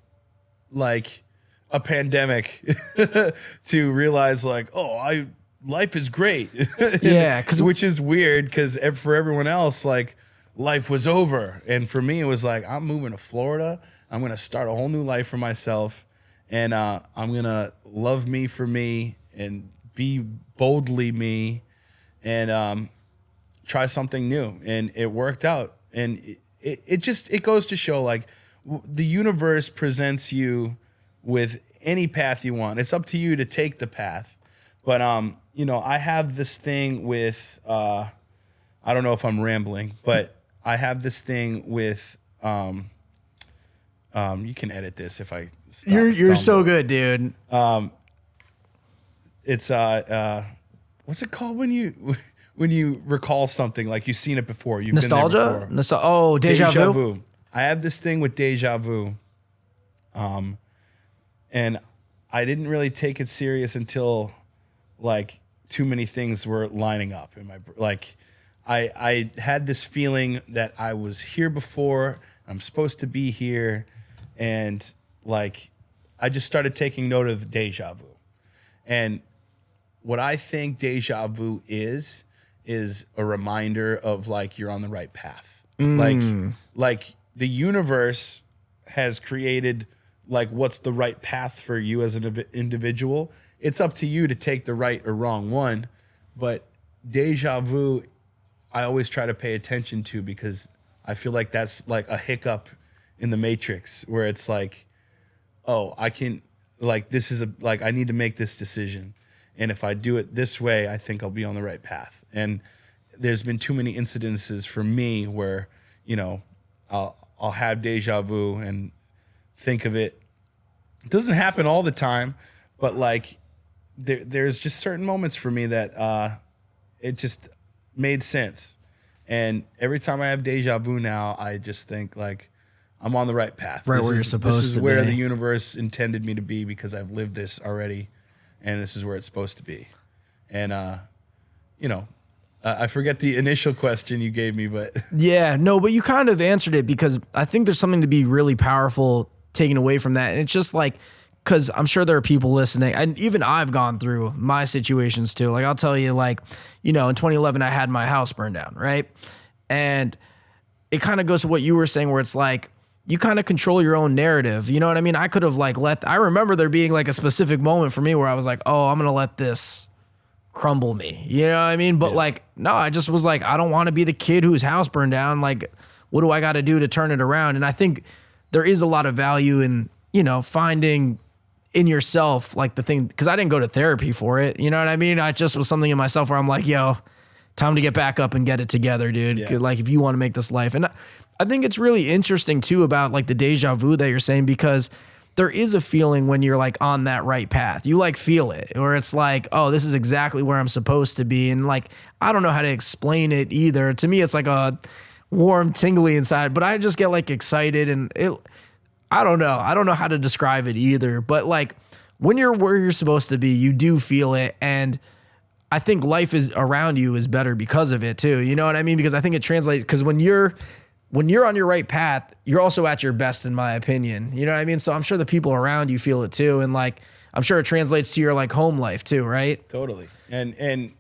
like a pandemic to realize like, oh, life is great. Yeah. Which is weird because for everyone else, like life was over. And for me, it was like, I'm moving to Florida. I'm going to start a whole new life for myself. And I'm going to love me for me and be boldly me and try something new. And it worked out. And it goes to show like the universe presents you with any path you want. It's up to you to take the path. But, you know, I have this thing with, I don't know if I'm rambling, but I have this thing with, you can edit this if I stop. You're so good, dude. It's what's it called when you recall something like you've seen it before? You've Nostalgia? been there before. Oh, deja vu. I have this thing with deja vu. And I didn't really take it serious until like too many things were lining up in my like I had this feeling that I was here before, I'm supposed to be here, and like I just started taking note of deja vu. And what I think deja vu is a reminder of like you're on the right path. Like the universe has created like what's the right path for you as an individual. It's up to you to take the right or wrong one. But deja vu, I always try to pay attention to because I feel like that's like a hiccup in the matrix where it's like, oh, I can like this is like I need to make this decision. And if I do it this way, I think I'll be on the right path. And there's been too many incidences for me where, you know, I'll have deja vu and think of it. It doesn't happen all the time, but like there's just certain moments for me that it just made sense. And every time I have deja vu now, I just think like I'm on the right path. Right where you're supposed to be. This is where the universe intended me to be because I've lived this already, and this is where it's supposed to be. And you know, I forget the initial question you gave me, but yeah, no, but you kind of answered it because I think there's something to be really powerful taken away from that. And it's just like, because I'm sure there are people listening, and even I've gone through my situations too. Like I'll tell you, like, you know, in 2011, I had my house burned down, right? And it kind of goes to what you were saying, where it's like, you kind of control your own narrative. You know what I mean? I could have like I remember there being like a specific moment for me where I was like, oh, I'm going to let this crumble me. You know what I mean? But like, no, I just was like, I don't want to be the kid whose house burned down. Like, what do I got to do to turn it around? And I think there is a lot of value in, you know, finding in yourself, like the thing, because I didn't go to therapy for it. You know what I mean? I just was something in myself where I'm like, yo, time to get back up and get it together, dude. Yeah. Like if you want to make this life. And I think it's really interesting too about like the deja vu that you're saying, because there is a feeling when you're like on that right path, you like feel it, or it's like, oh, this is exactly where I'm supposed to be. And like, I don't know how to explain it either. To me, it's like a warm, tingly inside, but I just get like excited and I don't know how to describe it either, but like when you're where you're supposed to be, you do feel it. And I think life is around you is better because of it too. You know what I mean? Because I think it translates, because when you're on your right path, you're also at your best, in my opinion. You know what I mean? So I'm sure the people around you feel it too. And like, I'm sure it translates to your like home life too, right? Totally. And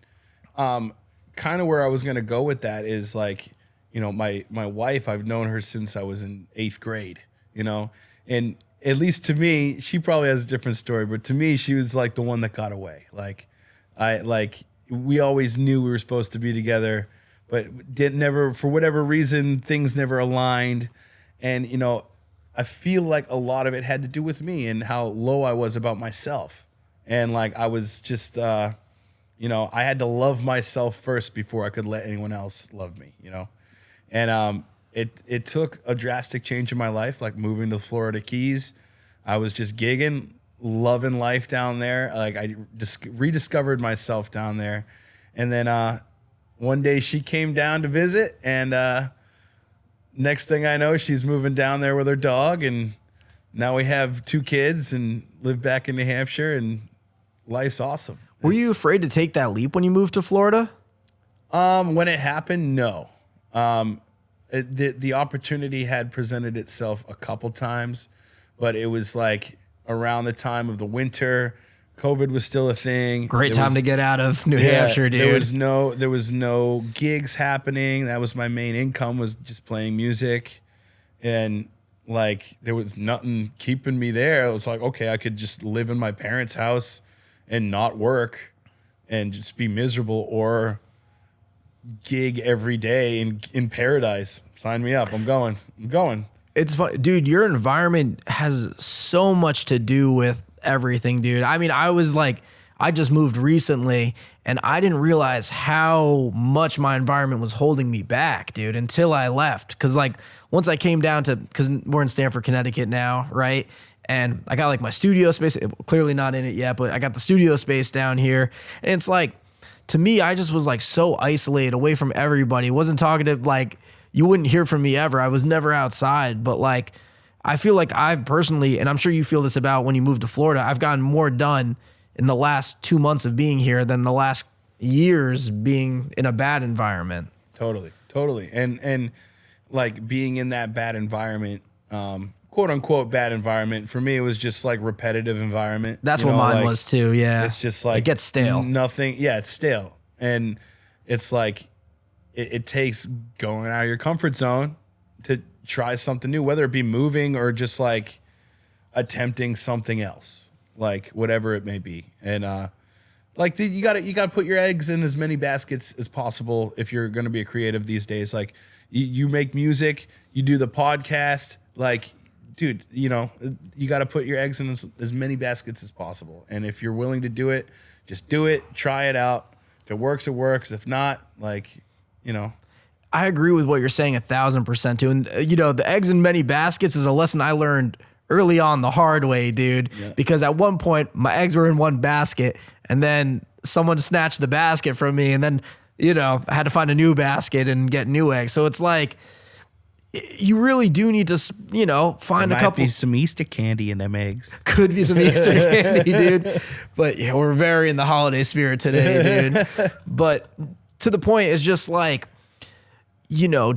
kind of where I was going to go with that is like, you know, my wife, I've known her since I was in 8th grade, you know, and at least to me, she probably has a different story, but to me, she was like the one that got away. Like we always knew we were supposed to be together, but didn't never, for whatever reason, things never aligned. And, you know, I feel like a lot of it had to do with me and how low I was about myself. And like, I was just, you know, I had to love myself first before I could let anyone else love me, you know? And it took a drastic change in my life, like moving to the Florida Keys. I was just gigging, loving life down there. Like I just rediscovered myself down there. And then one day she came down to visit, and next thing I know, she's moving down there with her dog, and now we have 2 kids and live back in New Hampshire, and life's awesome. Were you afraid to take that leap when you moved to Florida? When it happened, no. The opportunity had presented itself a couple times, but it was like around the time of the winter. COVID was still a thing. Great time to get out of New Hampshire, dude. There was no gigs happening. That was my main income, was just playing music. And like there was nothing keeping me there. It was like, okay, I could just live in my parents' house and not work and just be miserable, or gig every day in paradise. Sign me up. I'm going. It's fun, dude. Your environment has so much to do with everything, dude. I mean, I just moved recently, and I didn't realize how much my environment was holding me back, dude, until I left. Cause like once I came down to, cause we're in Stamford, Connecticut now, right? And I got like my studio space, clearly not in it yet, but I got the studio space down here. And it's like, to me, I just was like so isolated away from everybody. Wasn't talkative. Like you wouldn't hear from me ever. I was never outside, but like, I feel like I've personally, and I'm sure you feel this about when you moved to Florida, I've gotten more done in the last 2 months of being here than the last years being in a bad environment. Totally. And like being in that bad environment, quote unquote bad environment, for me, it was just like repetitive environment. That's what mine was too. Yeah. It's just like, it gets stale. Nothing. Yeah. It's stale. And it's like, it takes going out of your comfort zone to try something new, whether it be moving or just like attempting something else, like whatever it may be. And like you gotta put your eggs in as many baskets as possible if you're gonna be a creative these days. Like you make music, you do the podcast, like dude, you know, you gotta put your eggs in as many baskets as possible. And if you're willing to do it, just do it, try it out. If it works, it works. If not, like, you know. I agree with what you're saying 1,000% too. And you know, the eggs in many baskets is a lesson I learned early on the hard way, dude. Yeah. Because at one point my eggs were in one basket, and then someone snatched the basket from me, and then, you know, I had to find a new basket and get new eggs. So it's like, you really do need to, you know, find a couple. Might be some Easter candy in them eggs. Could be some Easter candy, dude. But yeah, we're very in the holiday spirit today, dude. But to the point, it's just like, you know,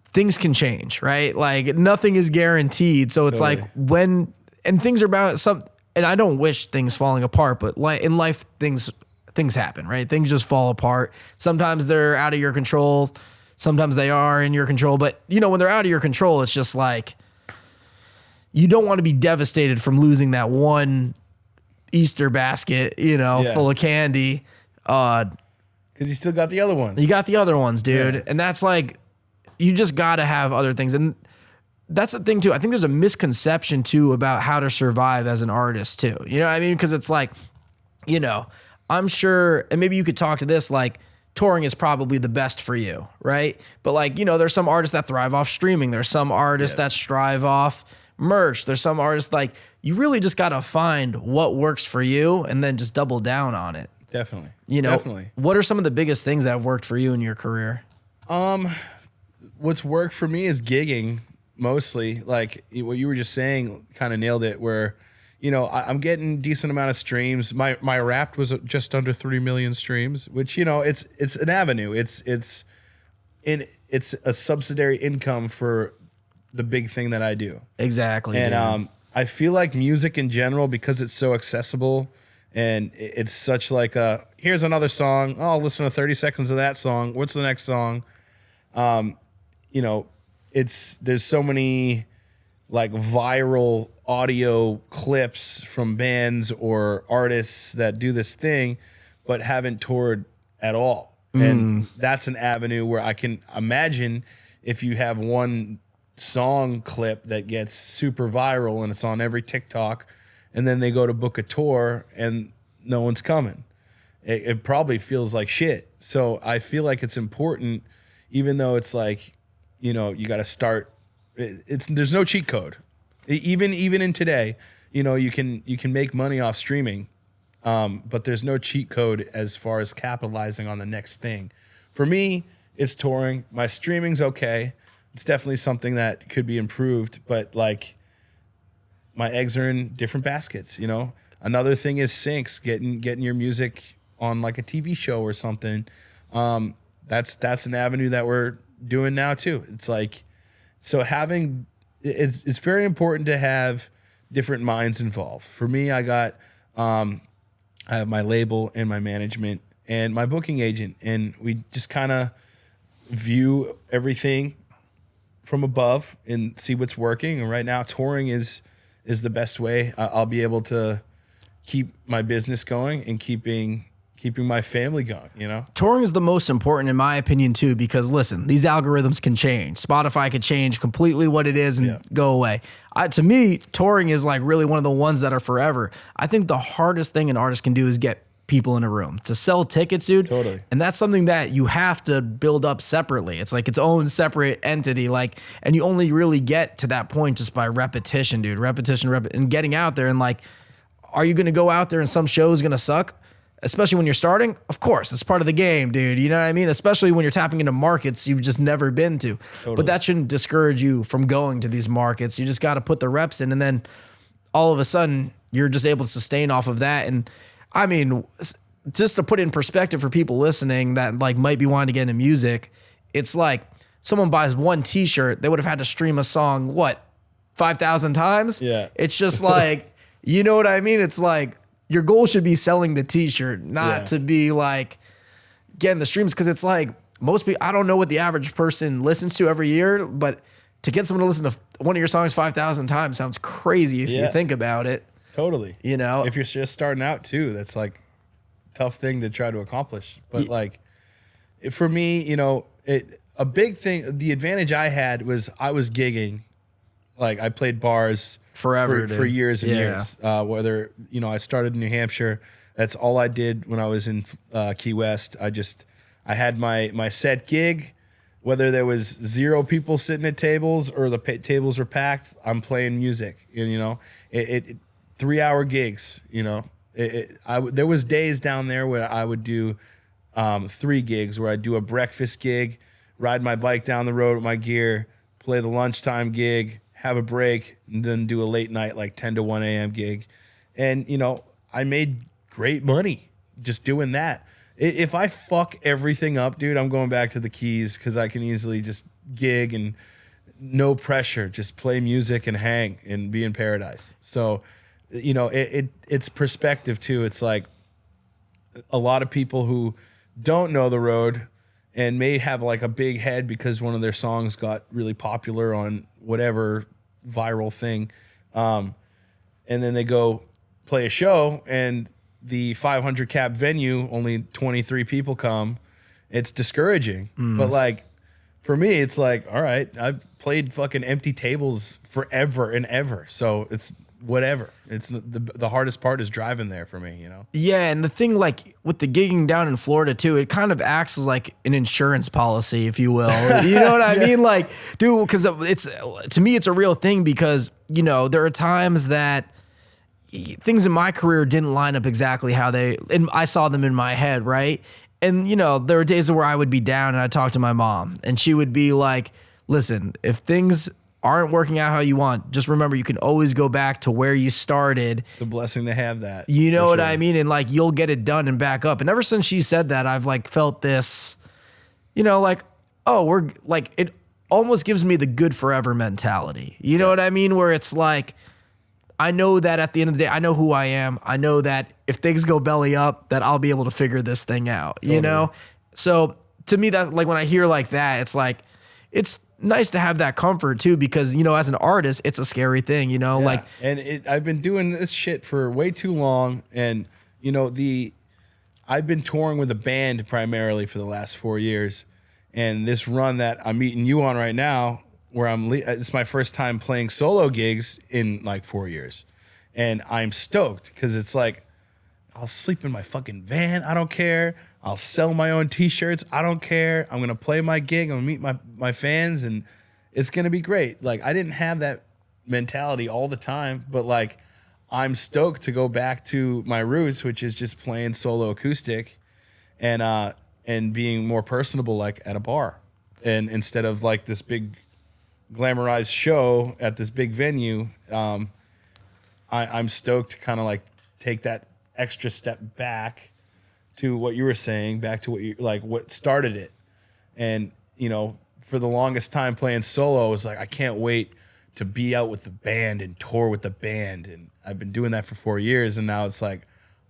things can change, right? Like nothing is guaranteed. So it's like and things are about some, and I don't wish things falling apart, but like in life, things happen, right? Things just fall apart. Sometimes they're out of your control. Sometimes they are in your control. But you know, when they're out of your control, it's just like, you don't want to be devastated from losing that one Easter basket, you know, full of candy. Because you still got the other ones. You got the other ones, dude. Yeah. And that's like, you just got to have other things. And that's the thing too. I think there's a misconception too about how to survive as an artist too. You know what I mean? Because it's like, you know, I'm sure, and maybe you could talk to this, like touring is probably the best for you, right? But like, you know, there's some artists that thrive off streaming. There's some artists that strive off merch. There's some artists like, you really just got to find what works for you and then just double down on it. Definitely. You know, what are some of the biggest things that have worked for you in your career? What's worked for me is gigging mostly. Like what you were just saying kind of nailed it, where, you know, I'm getting decent amount of streams. My Wrapped was just under 3 million streams, which, you know, it's an avenue. It's a subsidiary income for the big thing that I do. Exactly. And I feel like music in general, because it's so accessible and it's such like a, here's another song. Oh, I'll listen to 30 seconds of that song. What's the next song? You know, there's so many like viral audio clips from bands or artists that do this thing, but haven't toured at all. And that's an avenue where I can imagine if you have one song clip that gets super viral and it's on every TikTok, and then they go to book a tour and no one's coming. It probably feels like shit. So I feel like it's important, even though it's like, you know, you got to start. There's no cheat code. Even in today, you know, you can make money off streaming, but there's no cheat code as far as capitalizing on the next thing. For me, it's touring. My streaming's okay. It's definitely something that could be improved, but like my eggs are in different baskets, you know? Another thing is syncs, getting your music on like a TV show or something. That's an avenue that we're doing now too. It's like, so it's very important to have different minds involved. For me, I have my label and my management and my booking agent, and we just kind of view everything from above and see what's working. And right now, touring is the best way. I'll be able to keep my business going and keeping my family going, you know? Touring is the most important in my opinion too, because listen, these algorithms can change. Spotify could change completely what it is and go away. To me, touring is like really one of the ones that are forever. I think the hardest thing an artist can do is get people in a room to sell tickets, dude. Totally. And that's something that you have to build up separately. It's like its own separate entity, like, and you only really get to that point just by repetition, dude. Repetition, and getting out there. And like, are you going to go out there and some show is going to suck? Especially when you're starting? Of course, it's part of the game, dude. You know what I mean? Especially when you're tapping into markets you've just never been to. Totally. But that shouldn't discourage you from going to these markets. You just got to put the reps in, and then all of a sudden you're just able to sustain off of that. And I mean, just to put it in perspective for people listening that like might be wanting to get into music, it's like someone buys one t-shirt, they would have had to stream a song, 5,000 times? Yeah. It's just like, you know what I mean? It's like, your goal should be selling the t-shirt, not to be like getting the streams. Cause it's like most people, I don't know what the average person listens to every year, but to get someone to listen to one of your songs 5,000 times sounds crazy if you think about it. Totally. You know, if you're just starting out too, that's like a tough thing to try to accomplish. But like for me, you know, a big thing, the advantage I had was I was gigging. Like I played bars forever for years and years. Whether, you know, I started in New Hampshire. That's all I did when I was in Key West. I had my set gig, whether there was 0 people sitting at tables or the tables were packed, I'm playing music. And, you know, 3-hour gigs, you know, there was days down there where I would do 3 gigs, where I'd do a breakfast gig, ride my bike down the road with my gear, play the lunchtime gig, have a break, and then do a late night, like 10 to 1 a.m. gig. And, you know, I made great money just doing that. If I fuck everything up, dude, I'm going back to the Keys, because I can easily just gig and no pressure, just play music and hang and be in paradise. So, you know, it's perspective too. It's like a lot of people who don't know the road and may have like a big head because one of their songs got really popular on whatever viral thing. And then they go play a show and the 500 cap venue, only 23 people come. It's discouraging. But like, for me, it's like, all right, I've played fucking empty tables forever and ever. So it's whatever. It's the hardest part is driving there for me, you know? Yeah. And the thing, like with the gigging down in Florida too, it kind of acts as like an insurance policy, if you will. You know what I mean? Like, dude, because to me, it's a real thing, because, you know, there are times that things in my career didn't line up exactly how and I saw them in my head, right? And, you know, there were days where I would be down and I'd talk to my mom and she would be like, listen, if things aren't working out how you want, just remember you can always go back to where you started. It's a blessing to have that. You know what I mean? And like, you'll get it done and back up. And ever since she said that, I've like felt this, you know, like, oh, we're like, it almost gives me the good forever mentality. You know what I mean? Where it's like, I know that at the end of the day, I know who I am. I know that if things go belly up, that I'll be able to figure this thing out, you know? So to me, that like when I hear like that, it's like, it's nice to have that comfort too, because, you know, as an artist, it's a scary thing, you know, like, and I've been doing this shit for way too long. And, you know, I've been touring with a band primarily for the last 4 years. And this run that I'm meeting you on right now, where it's my first time playing solo gigs in like 4 years. And I'm stoked because it's like, I'll sleep in my fucking van. I don't care. I'll sell my own t-shirts. I don't care. I'm going to play my gig. I'm going to meet my fans, and it's going to be great. Like, I didn't have that mentality all the time, but like, I'm stoked to go back to my roots, which is just playing solo acoustic and being more personable, like at a bar. And instead of like this big glamorized show at this big venue, I'm stoked to kind of like take that extra step back to what you were saying, back to what started it. And, you know, for the longest time playing solo, I was like, I can't wait to be out with the band and tour with the band. And I've been doing that for 4 years. And now it's like,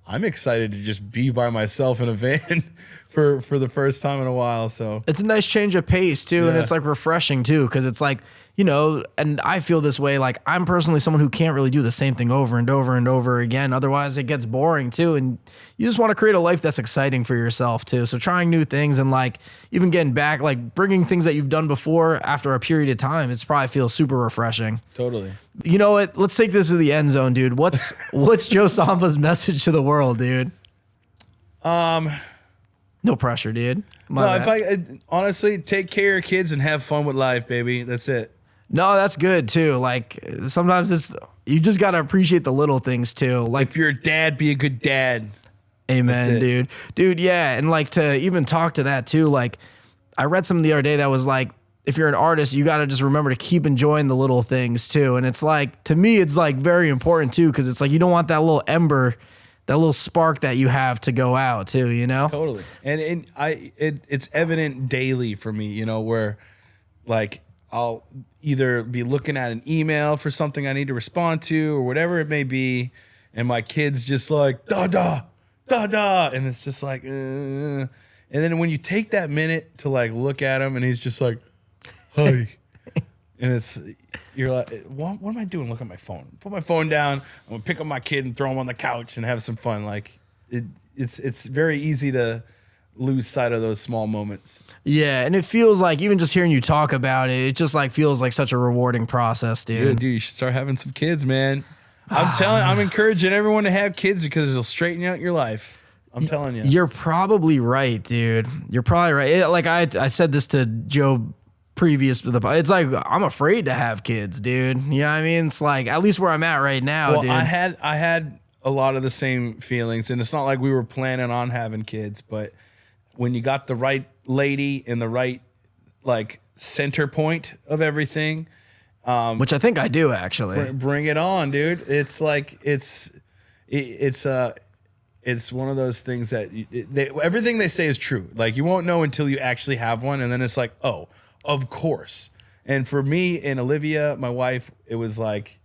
I'm excited to just be by myself in a van for the first time in a while. So it's a nice change of pace too. And it's like refreshing too. Cause it's like, you know, and I feel this way, like I'm personally someone who can't really do the same thing over and over and over again. Otherwise it gets boring too. And you just want to create a life that's exciting for yourself too. So trying new things and like even getting back, like bringing things that you've done before after a period of time, it's probably feels super refreshing. Totally. You know what? Let's take this to the end zone, dude. What's Joe Samba's message to the world, dude? No pressure, dude. Honestly, take care of your kids and have fun with life, baby. That's it. No, that's good too. Like sometimes you just gotta appreciate the little things too. Like if you're a dad, be a good dad. Amen, dude. Dude, yeah. And like to even talk to that too, like I read something the other day that was like, if you're an artist, you gotta just remember to keep enjoying the little things too. And it's like, to me, it's like very important too, because it's like you don't want that little ember, that little spark that you have to go out too, you know? Totally. And it's evident daily for me, you know, where like I'll either be looking at an email for something I need to respond to or whatever it may be, and my kid's just like, da da, da da, and it's just like, and then when you take that minute to like look at him and he's just like, hi, and you're like, what am I doing? Look at my phone. Put my phone down. I'm gonna pick up my kid and throw him on the couch and have some fun. Like it's very easy to lose sight of those small moments. Yeah, and it feels like even just hearing you talk about it, it just like feels like such a rewarding process, dude. Yeah, dude, you should start having some kids, man. I'm encouraging everyone to have kids because it'll straighten out your life. I'm telling you. You're probably right, dude. You're probably right. Like I said this to Joe previous to the, it's like I'm afraid to have kids, dude. You know what I mean? It's like at least where I'm at right now, dude. I had a lot of the same feelings, and it's not like we were planning on having kids, but when you got the right lady in the right like center point of everything, which I think I do actually. Bring it on, dude. It's like it's one of those things that everything they say is true. Like you won't know until you actually have one, and then it's like, oh, of course. And for me and Olivia, my wife, it was like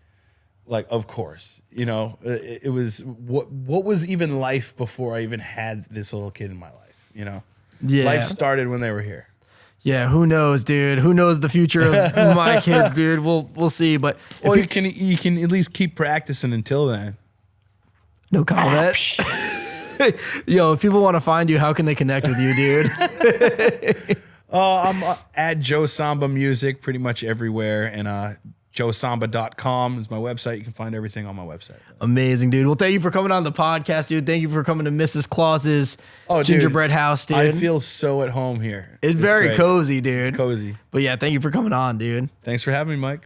of course, you know, it was what was even life before I even had this little kid in my life. You know, life started when they were here. Yeah, who knows, dude? Who knows the future of my kids, dude? We'll see. But you can at least keep practicing until then. No comment. Yo, if people want to find you, how can they connect with you, dude? I'm at Joe Samba Music pretty much everywhere, and joesamba.com is my website. You can find everything on my website. Amazing, dude. Well, thank you for coming on the podcast, dude. Thank you for coming to Mrs. Claus's gingerbread house, dude. I feel so at home here. It's very cozy, dude. It's cozy. But yeah, thank you for coming on, dude. Thanks for having me, Mike.